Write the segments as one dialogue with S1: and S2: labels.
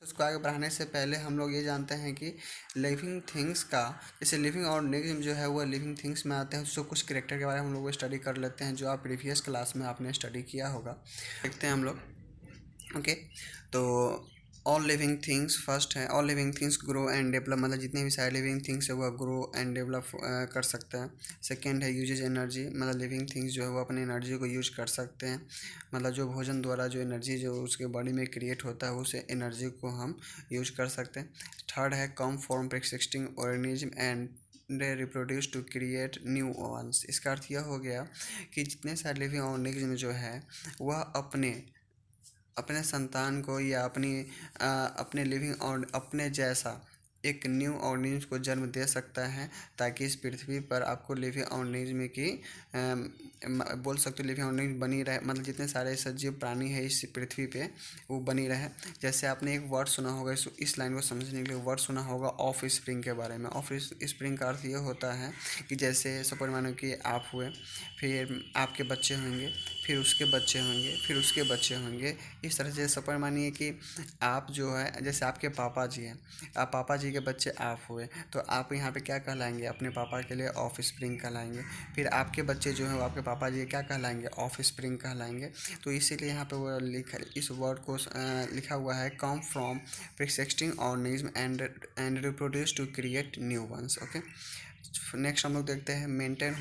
S1: उसको आगे बढ़ाने से पहले हम लोग ये जानते हैं कि लिविंग थिंग्स का, जैसे लिविंग ऑर्गेनिज्म जो है वो लिविंग थिंग्स में आते हैं, तो कुछ कैरेक्टर के बारे में हम लोग स्टडी कर लेते हैं जो आप प्रीवियस क्लास में आपने स्टडी किया होगा। देखते हैं हम लोग। ओके, तो ऑल लिविंग थिंग्स फर्स्ट है, all living things grow and develop, मतलब जितने भी सारे लिविंग थिंग्स है वो ग्रो एंड डेवलप कर सकते हैं। सेकेंड है यूजेज एनर्जी, मतलब लिविंग थिंग्स जो है वो अपनी एनर्जी को यूज कर सकते हैं, मतलब जो भोजन द्वारा जो एनर्जी जो उसके बॉडी में क्रिएट होता है उस एनर्जी को हम यूज कर सकते हैं। थर्ड है come form preexisting organism and they reproduce to create new ones. इसका अर्थ यह हो गया कि जितने सारे लिविंग ऑर्गेनिज्म जो है वह अपने अपने संतान को या अपने लिविंग और अपने जैसा एक न्यू ऑर्गेनिज्म को जन्म दे सकता है, ताकि इस पृथ्वी पर आपको लिविंग ऑर्गेनिज्म की बोल सकते हो लिविंग ऑर्गेनिज्म बनी रहे, मतलब जितने सारे सजीव प्राणी है इस पृथ्वी पे वो बनी रहे। जैसे आपने एक वर्ड सुना होगा, इस लाइन को समझने के लिए वर्ड सुना होगा ऑफ स्प्रिंग के बारे में। ऑफ स्प्रिंग का अर्थ ये होता है कि जैसे सपोज मानो कि आप हुए, फिर आपके बच्चे होंगे, फिर उसके बच्चे होंगे, फिर उसके बच्चे होंगे, इस तरह से सपोज मानिए कि आप जो है जैसे आपके पापा जी हैं, आप पापा जी के बच्चे आप हुए, तो आप यहाँ पे क्या कहलाएंगे, अपने पापा के लिए ऑफ स्प्रिंग कहलाएंगे। फिर आपके बच्चे जो हैं वो आपके पापा जी क्या कहलाएंगे, ऑफ स्प्रिंग कहलाएंगे। तो इसीलिए यहाँ पे वो लिखा, इस वर्ड को लिखा हुआ है come from preexisting organism and reproduce to create new ones. Okay, next हम लोग देखते हैं मेंटेन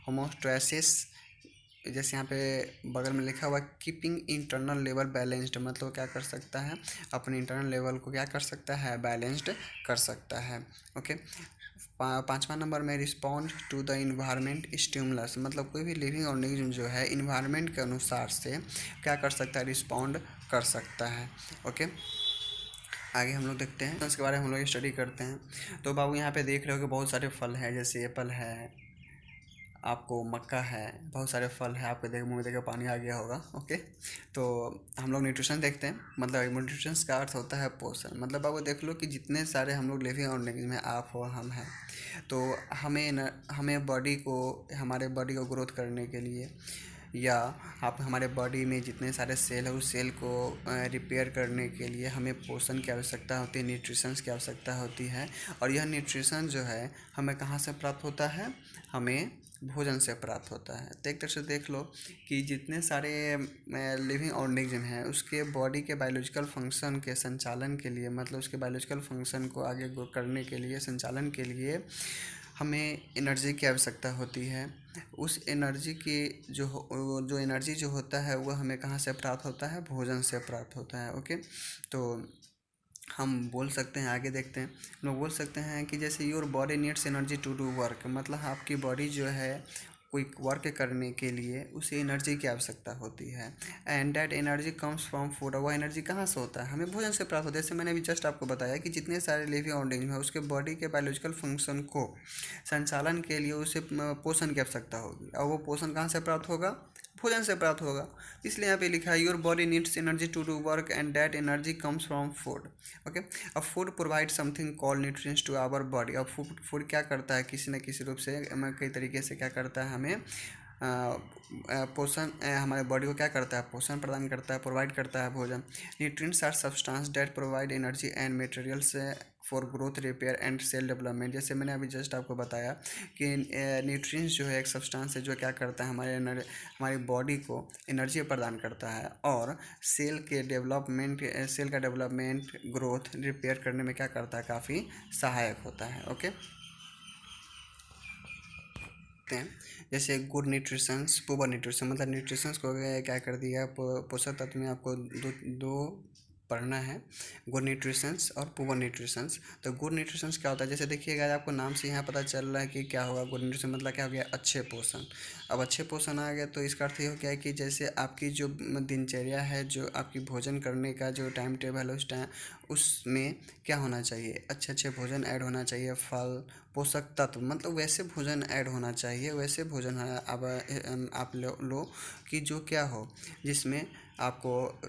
S1: होमोस्टैसिस। जैसे यहाँ पे बगल में लिखा हुआ कीपिंग इंटरनल लेवल बैलेंस्ड, मतलब क्या कर सकता है, अपने इंटरनल लेवल को क्या कर सकता है, बैलेंस्ड कर सकता है। ओके, पाँचवा नंबर में respond to the environment stimulus, मतलब कोई भी लिविंग ऑर्गेनिज्म जो है इन्वायरमेंट के अनुसार से क्या कर सकता है, रिस्पॉन्ड कर सकता है। ओके, आगे हम लोग देखते हैं, तो इसके बारे में हम लोग स्टडी करते हैं। तो बाबू यहाँ पे देख रहे हो कि बहुत सारे फल है, जैसे एप्पल है, आपको मक्का है, बहुत सारे फल है, आपको देख मुँह में देख पानी आ गया होगा। ओके, तो हम लोग न्यूट्रिशन देखते हैं, मतलब न्यूट्रिशन का अर्थ होता है पोषण। मतलब बाबू देख लो कि जितने सारे हम लोग लिविंग ऑर्गेनिज्म हैं, आप हो हम हैं, तो हमें बॉडी को, हमारे बॉडी को ग्रोथ करने के लिए, या आप हमारे बॉडी में जितने सारे सेल है उस सेल को रिपेयर करने के लिए हमें पोषण की आवश्यकता होती है, न्यूट्रिशंस की आवश्यकता होती है। और यह न्यूट्रिशन जो है हमें कहाँ से प्राप्त होता है, हमें भोजन से प्राप्त होता है। तो एक तरह से देख लो कि जितने सारे लिविंग ऑर्गेनिज्म हैं उसके बॉडी के बायोलॉजिकल फंक्शन के संचालन के लिए, मतलब उसके बायोलॉजिकल फंक्शन को आगे करने के लिए, संचालन के लिए हमें एनर्जी की आवश्यकता होती है। उस एनर्जी की जो एनर्जी जो होता है वह हमें कहाँ से प्राप्त होता है, भोजन से प्राप्त होता है। ओके, तो हम बोल सकते हैं, आगे देखते हैं, हम लोग बोल सकते हैं कि जैसे your body needs energy to do work, मतलब आपकी बॉडी जो है कोई वर्क करने के लिए उसे एनर्जी की आवश्यकता होती है। And that energy comes from food, और वह एनर्जी कहाँ से होता है, हमें भोजन से प्राप्त होता है। जैसे मैंने अभी जस्ट आपको बताया कि जितने सारे लिविंग ऑर्गेनिज्म है उसके बॉडी के बायोलॉजिकल फंक्शन को संचालन के लिए उसे पोषण की आवश्यकता होगी, और वो पोषण कहाँ से प्राप्त होगा, भोजन से प्राप्त होगा। इसलिए यहाँ पे लिखा है your body needs energy to do work and that energy comes from food. Okay, अब food provide something call nutrients to our body. अब फूड क्या करता है, किसी न किसी रूप से हमें कई तरीके से क्या करता है, हमें पोषण, हमारे बॉडी को क्या करता है, पोषण प्रदान करता है, प्रोवाइड करता है भोजन। Nutrients are substance that provide energy and materials for growth, repair and cell development. जैसे मैंने अभी जस्ट आपको बताया कि न्यूट्रिएंट्स जो है एक सब्सटेंस है जो क्या करता है, हमारी बॉडी को एनर्जी प्रदान करता है, और सेल का डेवलपमेंट, ग्रोथ, रिपेयर करने में क्या करता है, काफ़ी सहायक होता है। ओके, जैसे गुड न्यूट्रिशंस, पुअर न्यूट्रिशन, मतलब न्यूट्रिशंस को क्या कर दिया, पोषक तत्व में आपको दो पढ़ना है, गुड न्यूट्रिशंस और पुअर न्यूट्रिशंस। तो गुड न्यूट्रिशंस क्या होता है, जैसे देखिएगा आपको नाम से यहाँ पता चल रहा है कि क्या होगा, गुड न्यूट्रिशन मतलब क्या हो गया, अच्छे पोषण। अब अच्छे पोषण आ गया तो इसका अर्थ ये हो गया कि जैसे आपकी जो दिनचर्या है, जो आपकी भोजन करने का जो टाइम टेबल है उसमें क्या होना चाहिए, अच्छे अच्छे भोजन ऐड होना चाहिए, फल, पोषक तत्व, मतलब वैसे भोजन ऐड होना चाहिए, वैसे भोजन आप लो कि जो क्या हो, जिसमें आपको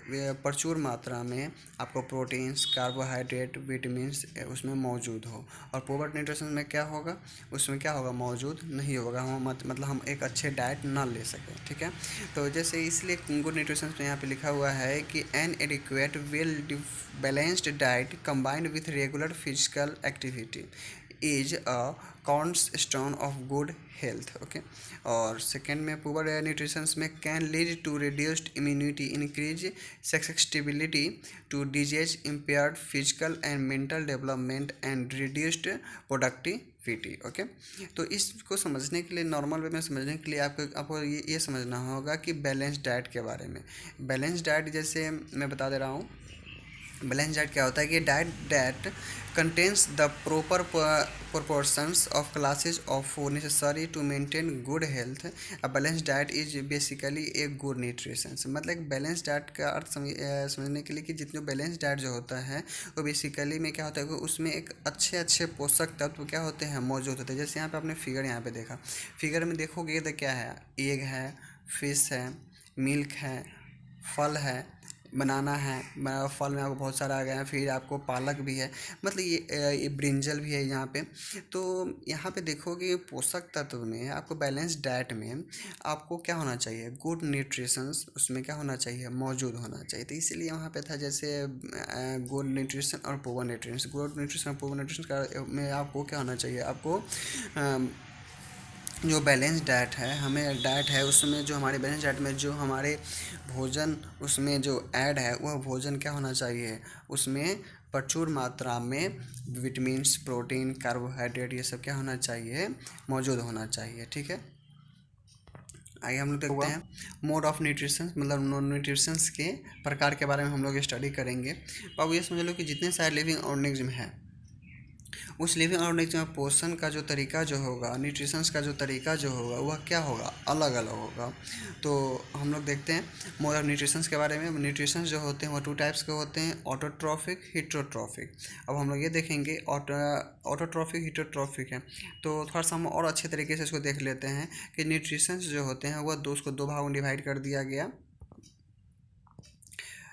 S1: प्रचुर मात्रा में आपको प्रोटीन्स, कार्बोहाइड्रेट, विटामिन्स उसमें मौजूद हो। और पुअर न्यूट्रिशन में क्या होगा, उसमें क्या होगा, मौजूद नहीं होगा, हम मतलब हम एक अच्छे डाइट ना ले सकें। ठीक है, तो जैसे इसलिए गुड न्यूट्रिशन में यहाँ पे लिखा हुआ है कि an adequate well balanced diet combined with regular physical activity is a cornerstone of good health. Okay, और सेकेंड में पुअर न्यूट्रिशंस में can lead to reduced immunity, increase susceptibility to disease, impaired physical and mental development and reduced productivity. Okay, तो इसको समझने के लिए, normal way में समझने के लिए आपको ये समझना होगा कि बैलेंस डाइट के बारे में। बैलेंस डाइट जैसे मैं बता दे रहा हूँ, बैलेंस डाइट क्या होता है कि diet that contains the proper proportions of classes of food necessary to maintain good health. A balanced diet is basically a good nutrition. मतलब बैलेंस डाइट का अर्थ समझने के लिए कि जितने बैलेंस डाइट जो होता है वो बेसिकली में क्या होता है कि उसमें एक अच्छे अच्छे पोषक तत्व क्या होते हैं, मौजूद होते हैं। जैसे यहाँ पे आपने फिगर यहाँ पे देखा, फिगर में देखोगे तो क्या है, एग है, फिश है, मिल्क है, फल है, बनाना है, फल में आपको बहुत सारा आ गया है, फिर आपको पालक भी है, मतलब ये ब्रिंजल भी है यहाँ पे। तो यहाँ पे देखोगे पोषक तत्व में आपको बैलेंस डाइट में आपको क्या होना चाहिए, गुड न्यूट्रिशंस उसमें क्या होना चाहिए, मौजूद होना चाहिए। तो इसीलिए वहाँ पे था जैसे गुड न्यूट्रिशन और पुअर न्यूट्रिशन। गुड न्यूट्रिशन और पुअर न्यूट्रिशन का में आपको क्या होना चाहिए, आपको जो बैलेंस डाइट है, हमें डाइट है उसमें जो हमारे बैलेंस डाइट में जो हमारे भोजन उसमें जो ऐड है वह भोजन क्या होना चाहिए, उसमें प्रचुर मात्रा में विटामिन्स, प्रोटीन, कार्बोहाइड्रेट ये सब क्या होना चाहिए, मौजूद होना चाहिए। ठीक है, आइए हम लोग देखते हैं मोड ऑफ न्यूट्रिशन, मतलब न्यूट्रिशंस के प्रकार के बारे में हम लोग स्टडी करेंगे। तो अब ये समझ लो कि जितने सारे लिविंग ऑर्गेनिज्म हैं उस लिविंग ऑर्गेनिज्म में पोषण का जो तरीका जो होगा, न्यूट्रिशंस का जो तरीका जो होगा वह क्या होगा, अलग अलग होगा। तो हम लोग देखते हैं मोड ऑफ न्यूट्रिशंस के बारे में। न्यूट्रिशंस जो होते हैं वह 2 टाइप्स के होते हैं, ऑटोट्रॉफिक, हिट्रोट्रॉफिक। अब हम लोग ये देखेंगे ऑटोट्रॉफिक, हिट्रोट्रॉफिक है। तो थोड़ा सा हम और अच्छे तरीके से इसको देख लेते हैं कि न्यूट्रिशंस जो होते हैं वह उसको 2 भागों में डिवाइड कर दिया गया।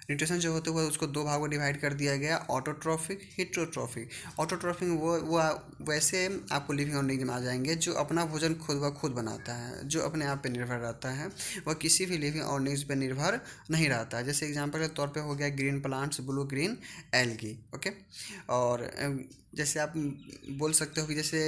S1: न्यूट्रिशन जो होते हैं वो उसको 2 भागों में डिवाइड कर दिया गया, ऑटोट्रॉफिक, हिट्रोट्रॉफिक। ऑटोट्रॉफिक वो वैसे आपको लिविंग ऑर्गेनिज्म आ जाएंगे जो अपना भोजन खुद ब खुद बनाता है, जो अपने आप पे निर्भर रहता है, वह किसी भी लिविंग ऑर्गेनिज्म पे निर्भर नहीं रहता है। जैसे एग्जांपल के तौर पे हो गया green plants, blue green algae. Okay, और जैसे आप बोल सकते हो कि जैसे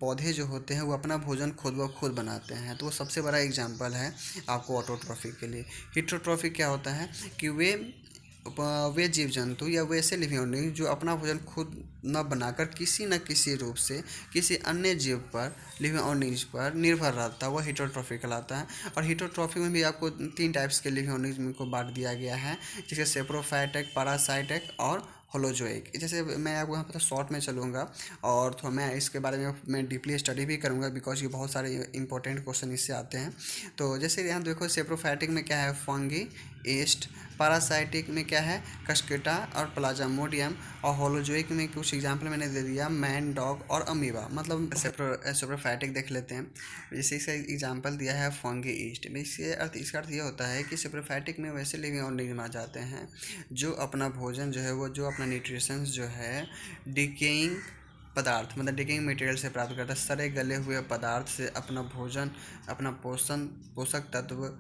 S1: पौधे जो होते हैं वो अपना भोजन खुद ब खुद बनाते हैं, तो वो सबसे बड़ा एग्जांपल है आपको ऑटोट्रॉफिक के लिए। हिट्रोट्रॉफिक क्या होता है कि वे जीव जंतु या वैसे लिविंग ऑर्गेनिज्म जो अपना भोजन खुद न बनाकर किसी न किसी रूप से किसी अन्य जीव पर, लिविंग ऑर्गेनिज्म पर निर्भर रहता है, वह हिट्रोट्रॉफिक कहलाता है। और हिट्रोट्रॉफिक में भी आपको 3 टाइप्स के लिविंग ऑर्गेनिज्म को बांट दिया गया है, जैसे सेप्रोफाइटिक, पैरासाइटिक और होलोजोइक। जैसे मैं आपको यहाँ पर शॉर्ट में चलूँगा और थोड़ा मैं इसके बारे में मैं डीपली स्टडी भी करूँगा, बिकॉज ये बहुत सारे इंपॉर्टेंट क्वेश्चन इससे आते हैं। तो जैसे यहाँ देखो सेप्रोफाइटिक में क्या है, फंगी, ईस्ट। पैरासाइटिक में क्या है, कस्केटा और प्लाज्मोडियम। और होलोजोइक में कुछ एग्जांपल मैंने दे दिया, मैन, डॉग और अमीबा। मतलब सेप्रोफाइटिक देख लेते हैं, जैसे इसका एग्जांपल दिया है फंगी, ईस्ट। इसका अर्थ ये होता है कि सेप्रोफाइटिक में वैसे लिविंग ऑर्गेनिज्म आ जाते हैं जो अपना भोजन जो है वो जो अपना न्यूट्रिशंस जो है डिकेइंग पदार्थ, मतलब डिकेइंग मटेरियल से प्राप्त करता है, सड़े गले हुए पदार्थ से अपना भोजन, अपना पोषक तत्व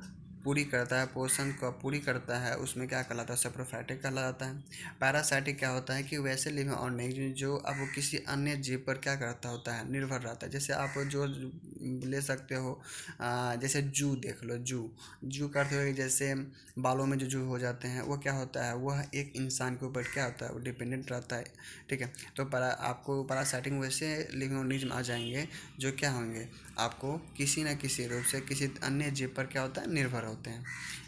S1: पूरी करता है, पोषण को पूरी करता है, उसमें क्या कहलाता है, सेप्रोफाइटिक कहलाता है। पैरासाइटिक क्या होता है कि वैसे लिविंग ऑर्गेनिज्म जो अब वो किसी अन्य जीव पर क्या करता होता है, निर्भर रहता है। जैसे आप जो ले सकते हो, जैसे जू देख लो, जू का अर्थ है जैसे बालों में जो जू हो जाते हैं, वो क्या होता है, वह एक इंसान के ऊपर क्या होता है, वो डिपेंडेंट रहता है। ठीक है, तो आपको पैरासाइटिक वैसे लिविंग ऑर्गेनिज्म आ जाएंगे जो क्या होंगे, आपको किसी न किसी रूप से किसी अन्य जीव पर क्या होता है, निर्भर होते हैं।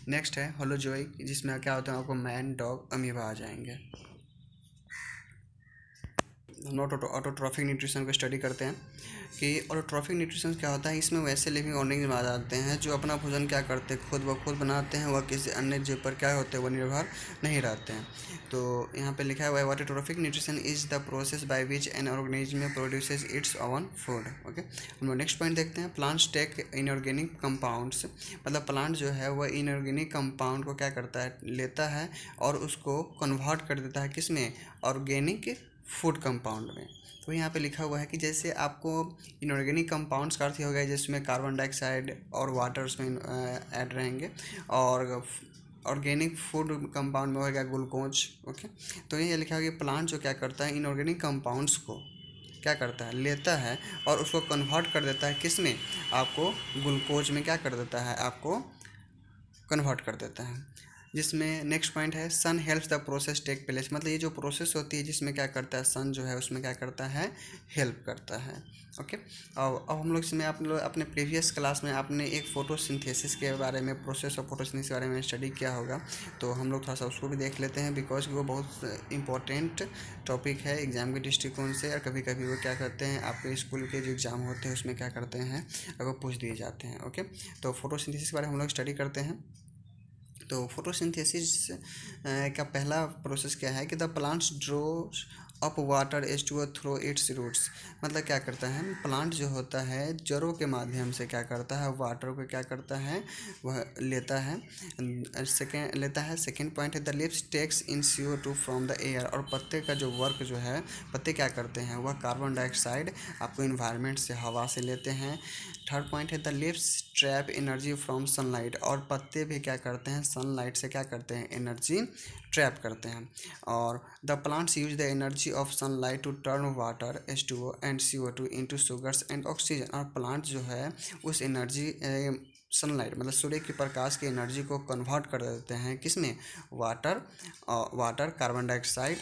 S1: नेक्स्ट है होलोजोइक, जिसमें क्या होता है, आपको मैन, डॉग, अमीबा आ जाएंगे। हम लोग ऑटोट्रॉफिक न्यूट्रिशन को स्टडी करते हैं कि ऑटोट्रॉफिक न्यूट्रिशन क्या होता है। इसमें वैसे लिविंग ऑर्गेनिज्म आ जाते हैं जो अपना भोजन क्या करते हैं, खुद ब खुद बनाते हैं, वह किसी अन्य जीव पर क्या होते हैं, वह निर्भर नहीं रहते हैं। तो यहाँ पे लिखा हुआ है autotrophic nutrition is the process by which an organism produces its own food. Okay, हम लोग नेक्स्ट पॉइंट देखते हैं। प्लांट्स टेक इनऑर्गेनिक कंपाउंड्स, मतलब प्लांट जो है वह इनऑर्गेनिक कंपाउंड को क्या करता है, लेता है और उसको कन्वर्ट कर देता है किस में, ऑर्गेनिक फूड कंपाउंड में। तो यहाँ पे लिखा हुआ है कि जैसे आपको इनऑर्गेनिक कंपाउंड्स का अर्थ हो गया जिसमें कार्बन डाइऑक्साइड और वाटर उसमें ऐड रहेंगे, और ऑर्गेनिक फूड कंपाउंड में हो गया ग्लूकोज। ओके, तो ये लिखा हुआ कि प्लांट जो क्या करता है, इनऑर्गेनिक कंपाउंड्स को क्या करता है, लेता है और उसको कन्वर्ट कर देता है किस में, आपको ग्लूकोज में क्या कर देता है, आपको कन्वर्ट कर देता है। जिसमें नेक्स्ट पॉइंट है sun helps the process take place, मतलब ये जो प्रोसेस होती है जिसमें क्या करता है, सन जो है उसमें क्या करता है, हेल्प करता है। ओके, अब हम लोग इसमें आप लोग अपने प्रीवियस क्लास में आपने एक फोटोसिंथेसिस के बारे में, प्रोसेस ऑफ फोटोसिंथेसिस के बारे में स्टडी किया होगा, तो हम लोग थोड़ा सा उसको भी देख लेते हैं बिकॉज वो बहुत इंपॉर्टेंट टॉपिक है एग्जाम के दृष्टिकोण से। और कभी कभी वो क्या करते हैं, आपके स्कूल के जो एग्ज़ाम होते हैं उसमें क्या करते हैं, वो पूछ दिए जाते हैं। ओके, तो फोटोसिंथेसिस के बारे में हम लोग स्टडी करते हैं। तो फोटोसिंथेसिस का पहला प्रोसेस क्या है कि the plants draws up water H2O through its roots, मतलब क्या करता है, प्लांट जो होता है जड़ों के माध्यम से क्या करता है, वाटर को क्या करता है, वह लेता है। सेकेंड पॉइंट है the leaves takes in CO2 from the air, और पत्ते का जो वर्क जो है, पत्ते क्या करते हैं, वह कार्बन डाइऑक्साइड आपको इन्वायरमेंट से, हवा से लेते हैं। थर्ड पॉइंट है the lives trap energy from sunlight, और पत्ते भी क्या करते हैं, सनलाइट से क्या करते हैं, एनर्जी ट्रैप करते हैं। और the plants use the energy of sunlight to turn water H2O and CO2 into sugars and oxygen, और प्लांट जो है उस एनर्जी सनलाइट मतलब सूर्य के प्रकाश की एनर्जी को कन्वर्ट कर देते हैं किसमें, वाटर कार्बन डाइऑक्साइड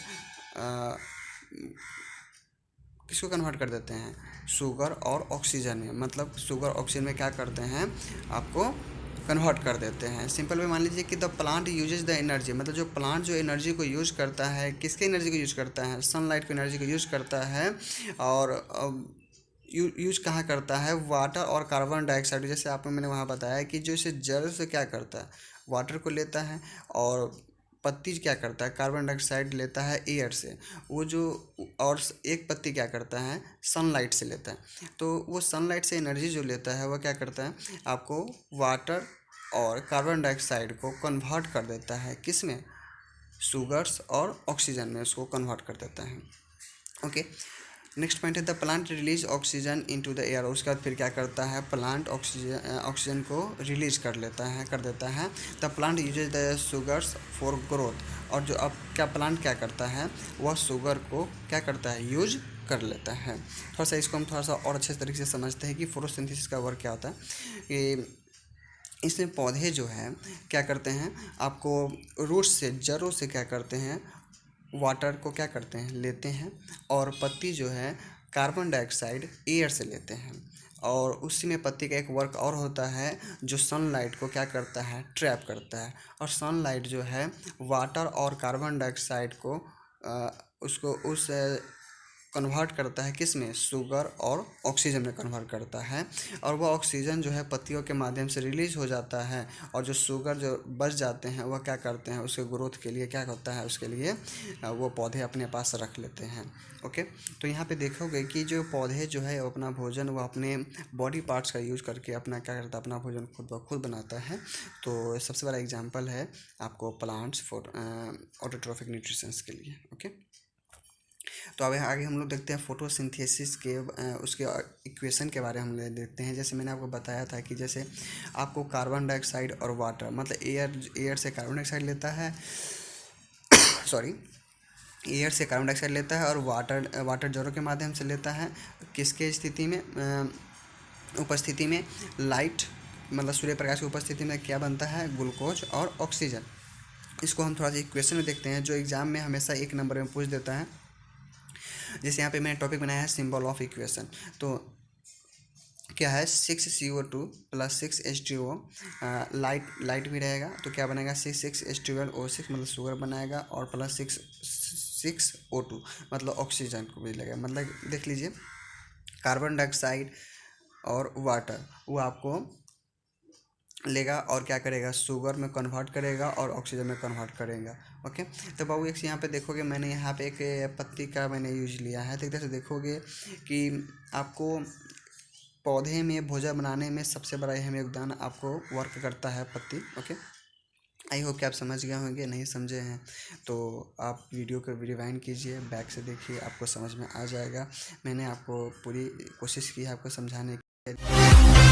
S1: किसको कन्वर्ट कर देते हैं, शुगर और ऑक्सीजन में, मतलब शुगर ऑक्सीजन में क्या करते हैं, आपको कन्वर्ट कर देते हैं। सिंपल में मान लीजिए कि the plant uses the energy, मतलब जो प्लांट जो एनर्जी को यूज करता है, किसके एनर्जी को यूज करता है, सनलाइट की एनर्जी को यूज करता है। और यूज कहाँ करता है, वाटर और कार्बन डाइऑक्साइड, जैसे आपको मैंने वहाँ बताया कि जो इसे जड़ से क्या करता है, वाटर को लेता है, और पत्ती क्या करता है, कार्बन डाइऑक्साइड लेता है एयर से, वो जो, और एक पत्ती क्या करता है, सनलाइट से लेता है। तो वो सनलाइट से एनर्जी जो लेता है वह क्या करता है, आपको वाटर और कार्बन डाइऑक्साइड को कन्वर्ट कर देता है किस में, शुगर्स और ऑक्सीजन में उसको कन्वर्ट कर देता है। ओके, नेक्स्ट पॉइंट है the plant release oxygen into the air, उसके बाद फिर क्या करता है, प्लांट ऑक्सीजन को रिलीज कर देता है। The plant uses the sugars for growth, और जो अब क्या प्लांट क्या करता है, वह शुगर को क्या करता है, यूज कर लेता है। थोड़ा सा इसको हम थोड़ा सा और अच्छे तरीके से समझते हैं कि फोटोसिंथेसिस का वर्क क्या होता है। कि इसमें पौधे जो है क्या करते हैं, आपको रूट्स से, जड़ों से क्या करते हैं, वाटर को क्या करते हैं, लेते हैं, और पत्ती जो है कार्बन डाइऑक्साइड एयर से लेते हैं। और उसी में पत्ती का एक वर्क और होता है जो सनलाइट को क्या करता है, ट्रैप करता है। और सनलाइट जो है वाटर और कार्बन डाइऑक्साइड को उसको उस कन्वर्ट करता है किस में, शुगर और ऑक्सीजन में कन्वर्ट करता है। और वह ऑक्सीजन जो है पत्तियों के माध्यम से रिलीज हो जाता है, और जो शुगर जो बच जाते हैं वह क्या करते हैं, उसके ग्रोथ के लिए क्या होता है, उसके लिए वो पौधे अपने पास रख लेते हैं। ओके, तो यहाँ पे देखोगे कि जो पौधे जो है अपना भोजन वो अपने बॉडी पार्ट्स का यूज करके अपना क्या करता है, अपना भोजन खुद ब खुद बनाता है। तो सबसे बड़ा एग्जाम्पल है आपको प्लांट्स फॉर ऑटोट्रॉफिक न्यूट्रिशंस के लिए। ओके, तो अब आगे हम लोग देखते हैं फोटोसिंथेसिस के उसके इक्वेशन के बारे में हम लोग देखते हैं। जैसे मैंने आपको बताया था कि जैसे आपको कार्बन डाइऑक्साइड और वाटर, मतलब एयर से कार्बन डाइऑक्साइड लेता है सॉरी एयर से कार्बन डाइऑक्साइड लेता है, और वाटर जड़ों के माध्यम से लेता है। किसके स्थिति में, उपस्थिति में, लाइट मतलब सूर्य प्रकाश की उपस्थिति में क्या बनता है, ग्लूकोज और ऑक्सीजन। इसको हम थोड़ा सा इक्वेशन में देखते हैं जो एग्जाम में हमेशा एक नंबर में पूछ देता है। जैसे यहाँ पे मैंने टॉपिक बनाया है सिंबल ऑफ इक्वेशन। तो क्या है, 6CO2 प्लस 6H2O, लाइट भी रहेगा तो क्या बनेगा, 6H12O6 मतलब शुगर बनाएगा, और प्लस H6O2 मतलब ऑक्सीजन को भी लगेगा। मतलब देख लीजिए, कार्बन डाइऑक्साइड और वाटर वो आपको लेगा और क्या करेगा, शुगर में कन्वर्ट करेगा और ऑक्सीजन में कन्वर्ट करेगा। ओके, तो बाबू एक यहाँ पे देखोगे, मैंने यहाँ पे एक पत्ती का मैंने यूज लिया है। तो इधर से देखोगे कि आपको पौधे में भोजन बनाने में सबसे बड़ा अहम योगदान आपको वर्क करता है पत्ती। ओके, आई होप कि आप समझ गए होंगे। नहीं समझे हैं तो आप वीडियो को रिवाइंड कीजिए, बैक से देखिए, आपको समझ में आ जाएगा। मैंने आपको पूरी कोशिश की है आपको समझाने की।